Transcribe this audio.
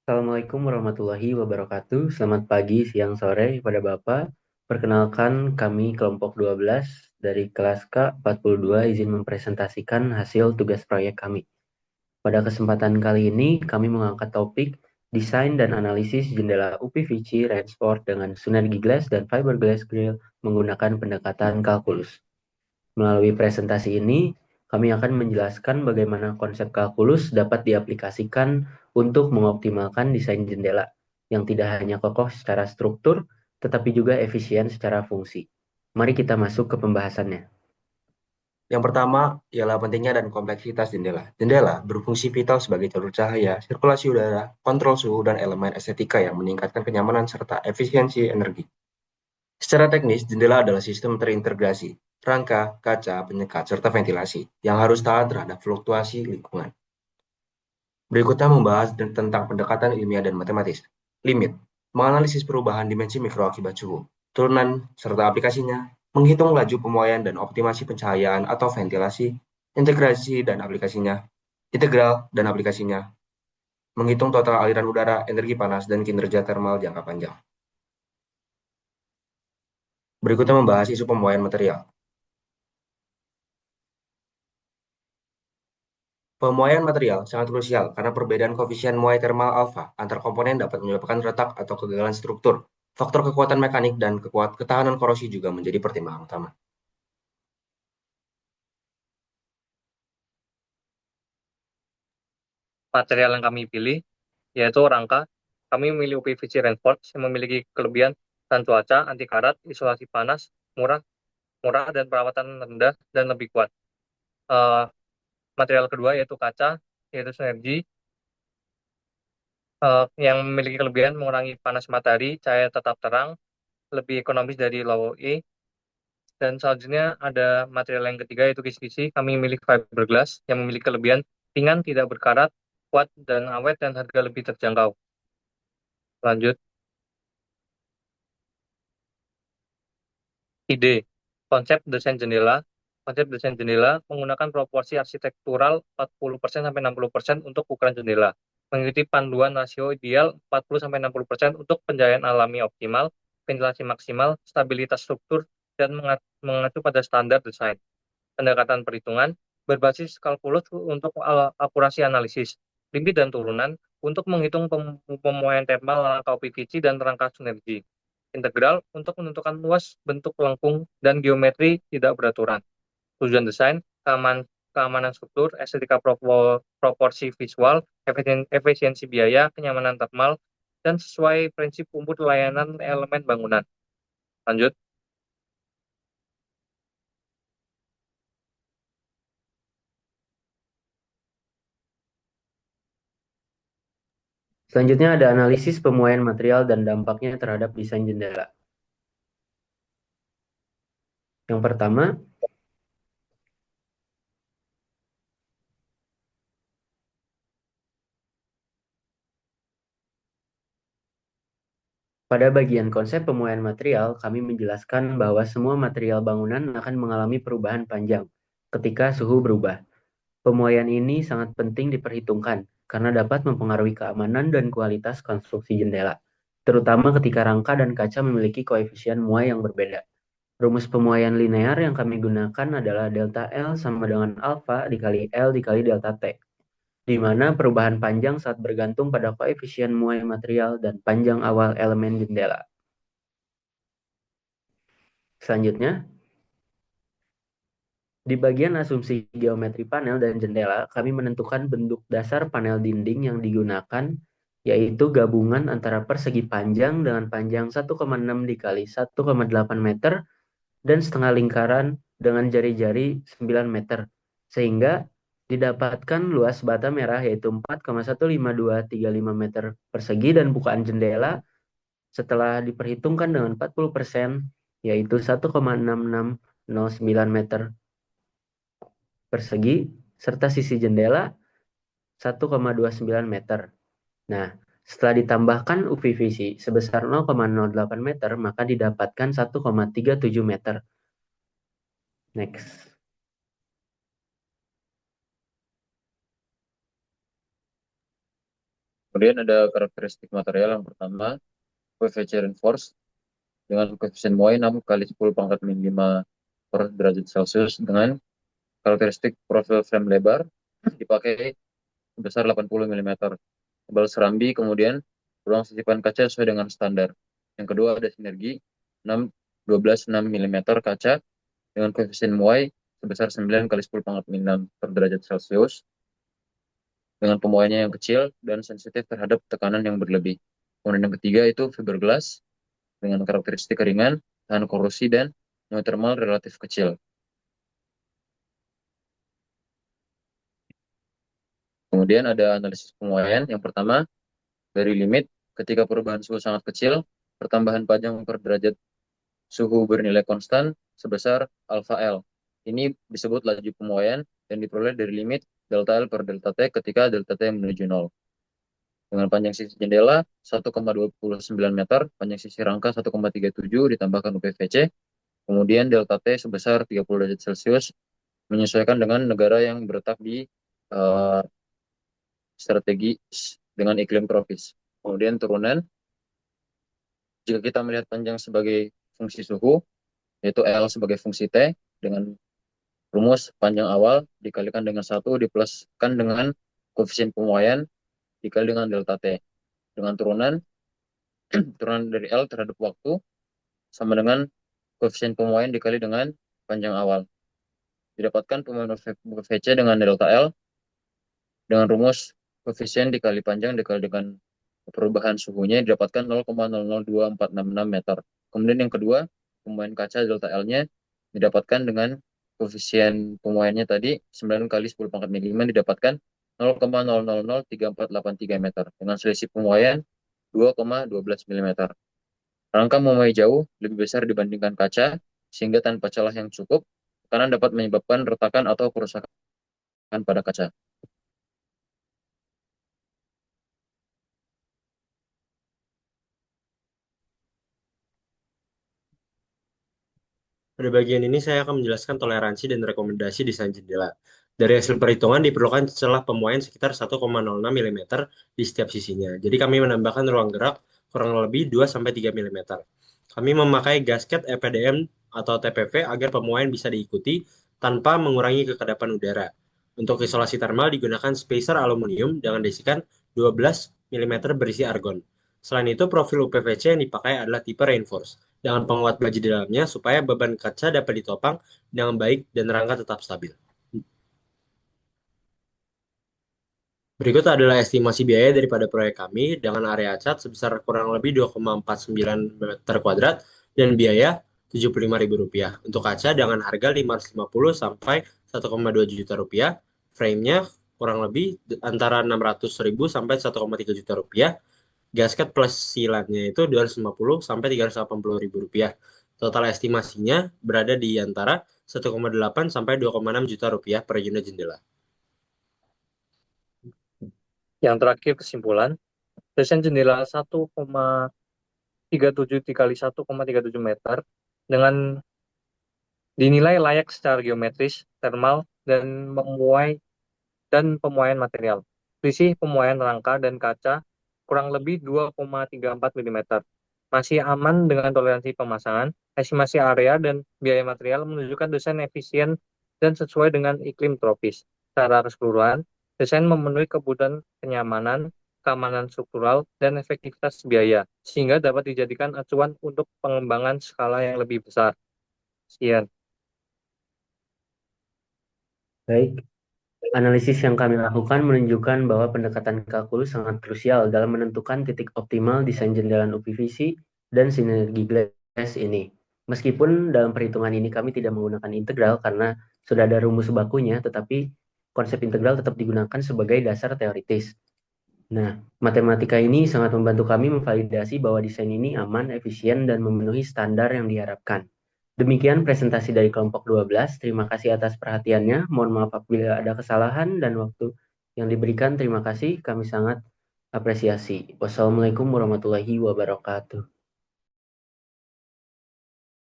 Assalamualaikum warahmatullahi wabarakatuh. Selamat pagi, siang, sore kepada Bapak. Perkenalkan kami kelompok 12 dari kelas K42 izin mempresentasikan hasil tugas proyek kami. Pada kesempatan kali ini kami mengangkat topik desain dan analisis jendela UPVC Reinforced dengan Synergy Glass dan Fiberglass Grill menggunakan pendekatan kalkulus. Melalui presentasi ini, kami akan menjelaskan bagaimana konsep kalkulus dapat diaplikasikan untuk mengoptimalkan desain jendela yang tidak hanya kokoh secara struktur, tetapi juga efisien secara fungsi. Mari kita masuk ke pembahasannya. Yang pertama ialah pentingnya dan kompleksitas jendela. Jendela berfungsi vital sebagai jalur cahaya, sirkulasi udara, kontrol suhu, dan elemen estetika yang meningkatkan kenyamanan serta efisiensi energi. Secara teknis, jendela adalah sistem terintegrasi, rangka, kaca, penyekat, serta ventilasi yang harus taat terhadap fluktuasi lingkungan. Berikutnya membahas tentang pendekatan ilmiah dan matematis. Limit, menganalisis perubahan dimensi mikro akibat suhu, turunan, serta aplikasinya, menghitung laju pemuaian dan optimasi pencahayaan atau ventilasi, integrasi dan aplikasinya, integral dan aplikasinya, menghitung total aliran udara, energi panas, dan kinerja termal jangka panjang. Berikutnya membahas isu pemuaian material. Pemuaian material sangat krusial karena perbedaan koefisien muai termal alfa antar komponen dapat menyebabkan retak atau kegagalan struktur. Faktor kekuatan mekanik dan ketahanan korosi juga menjadi pertimbangan utama. Material yang kami pilih yaitu rangka. Kami memilih UPVC Reinforced yang memiliki kelebihan tahan cuaca, anti karat, isolasi panas, murah, murah dan perawatan rendah dan lebih kuat. Eh, Material kedua yaitu kaca, yaitu Synergy, yang memiliki kelebihan mengurangi panas matahari, cahaya tetap terang, lebih ekonomis dari low E. Dan selanjutnya ada material yang ketiga yaitu kisi-kisi. Kami memilih fiberglass yang memiliki kelebihan ringan, tidak berkarat, kuat dan awet dan harga lebih terjangkau. Lanjut. Ide, konsep desain jendela. Konsep desain jendela menggunakan proporsi arsitektural 40% sampai 60% untuk ukuran jendela. Mengikuti panduan rasio ideal 40 sampai 60% untuk pencahayaan alami optimal, ventilasi maksimal, stabilitas struktur, dan mengacu pada standar desain. Pendekatan perhitungan berbasis kalkulus untuk akurasi analisis, limit dan turunan untuk menghitung pemuaian thermal rangka PVC dan rangka sinergi. Integral untuk menentukan luas, bentuk lengkung, dan geometri tidak beraturan. Tujuan desain, keamanan struktur, estetika proporsi visual, efisiensi biaya, kenyamanan thermal, dan sesuai prinsip umum layanan elemen bangunan. Lanjut. Selanjutnya ada analisis pemuaian material dan dampaknya terhadap desain jendela. Yang pertama, pada bagian konsep pemuaian material, kami menjelaskan bahwa semua material bangunan akan mengalami perubahan panjang ketika suhu berubah. Pemuaian ini sangat penting diperhitungkan karena dapat mempengaruhi keamanan dan kualitas konstruksi jendela, terutama ketika rangka dan kaca memiliki koefisien muai yang berbeda. Rumus pemuaian linear yang kami gunakan adalah delta L sama dengan alfa dikali L dikali delta T, di mana perubahan panjang saat bergantung pada koefisien muai material dan panjang awal elemen jendela. Selanjutnya, di bagian asumsi geometri panel dan jendela, kami menentukan bentuk dasar panel dinding yang digunakan, yaitu gabungan antara persegi panjang dengan panjang 1,6 dikali 1,8 meter dan setengah lingkaran dengan jari-jari 9 meter, sehingga didapatkan luas bata merah yaitu 4,15235 meter persegi dan bukaan jendela setelah diperhitungkan dengan 40%, yaitu 1,6609 meter persegi, serta sisi jendela 1,29 meter. Nah, setelah ditambahkan UPVC sebesar 0,08 meter, maka didapatkan 1,37 meter. Next. Kemudian ada karakteristik material yang pertama, PVC reinforced dengan koefisien Moy 6 kali 10 pangkat min 5 per derajat Celcius dengan karakteristik profil frame lebar dipakai sebesar 80 mm. Tebal serambi, kemudian ruang sisipan kaca sesuai dengan standar. Yang kedua ada sinergi 6 12 6 mm kaca dengan koefisien muai sebesar 9 kali 10 pangkat min 6 per derajat Celcius dengan pemuaiannya yang kecil dan sensitif terhadap tekanan yang berlebih. Kemudian yang ketiga itu fiberglass dengan karakteristik ringan, tahan korosi dan muai termal relatif kecil. Kemudian ada analisis pemuaian. Yang pertama, dari limit ketika perubahan suhu sangat kecil, pertambahan panjang per derajat suhu bernilai konstan sebesar alpha L. Ini disebut laju pemuaian dan diperoleh dari limit delta L per delta T ketika delta T menuju 0. Dengan panjang sisi jendela 1,29 meter, panjang sisi rangka 1,37 ditambahkan UPVC, kemudian delta T sebesar 30 derajat Celcius menyesuaikan dengan negara yang berletak di strategi dengan iklim tropis. Kemudian turunan, jika kita melihat panjang sebagai fungsi suhu, yaitu L sebagai fungsi T, dengan rumus panjang awal dikalikan dengan 1 dipluskan dengan koefisien pemuaian dikali dengan delta T. Dengan turunan dari L terhadap waktu sama dengan koefisien pemuaian dikali dengan panjang awal. Didapatkan pemuaian VC dengan delta L dengan rumus koefisien dikali panjang dikali dengan perubahan suhunya didapatkan 0,002466 meter. Kemudian yang kedua, pemuaian kaca delta L-nya didapatkan dengan koefisien pemuaiannya tadi 9 kali 10 pangkat min 5 didapatkan 0,003483 meter dengan selisih pemuaian 2,12 mm. Rangka memuai jauh lebih besar dibandingkan kaca sehingga tanpa celah yang cukup karena dapat menyebabkan retakan atau kerusakan pada kaca. Pada bagian ini saya akan menjelaskan toleransi dan rekomendasi desain jendela. Dari hasil perhitungan diperlukan celah pemuaian sekitar 1,06 mm di setiap sisinya. Jadi kami menambahkan ruang gerak kurang lebih 2-3 mm. Kami memakai gasket EPDM atau TPV agar pemuaian bisa diikuti tanpa mengurangi kekedapan udara. Untuk isolasi thermal digunakan spacer aluminium dengan desikan 12 mm berisi argon. Selain itu, profil UPVC yang dipakai adalah tipe reinforced dengan penguat baja di dalamnya supaya beban kaca dapat ditopang dengan baik dan rangka tetap stabil. Berikut adalah estimasi biaya daripada proyek kami dengan area cat sebesar kurang lebih 2,49 meter kuadrat dan biaya Rp75.000. Untuk kaca dengan harga 550 sampai 1,2 juta rupiah, frame-nya kurang lebih antara 600.000 sampai 1,3 juta rupiah. Gasket plus silatnya itu 250 sampai 380.000 rupiah. Total estimasinya berada di antara 1,8 sampai 2,6 juta rupiah per unit jendela. Yang terakhir kesimpulan, desain jendela 1,37 dikali 1,37 meter dengan dinilai layak secara geometris, thermal, dan pemuaian material. Selisih pemuaian rangka dan kaca kurang lebih 2,34 mm. Masih aman dengan toleransi pemasangan, estimasi area dan biaya material menunjukkan desain efisien dan sesuai dengan iklim tropis. Secara keseluruhan, desain memenuhi kebutuhan kenyamanan, keamanan struktural, dan efektivitas biaya, sehingga dapat dijadikan acuan untuk pengembangan skala yang lebih besar. Sekian. Baik, analisis yang kami lakukan menunjukkan bahwa pendekatan kalkulus sangat krusial dalam menentukan titik optimal desain jendela UPVC dan sinergi glass ini. Meskipun dalam perhitungan ini kami tidak menggunakan integral karena sudah ada rumus bakunya, tetapi konsep integral tetap digunakan sebagai dasar teoritis. Nah, matematika ini sangat membantu kami memvalidasi bahwa desain ini aman, efisien, dan memenuhi standar yang diharapkan. Demikian presentasi dari kelompok 12. Terima kasih atas perhatiannya. Mohon maaf apabila ada kesalahan dan waktu yang diberikan. Terima kasih, kami sangat apresiasi. Wassalamualaikum warahmatullahi wabarakatuh.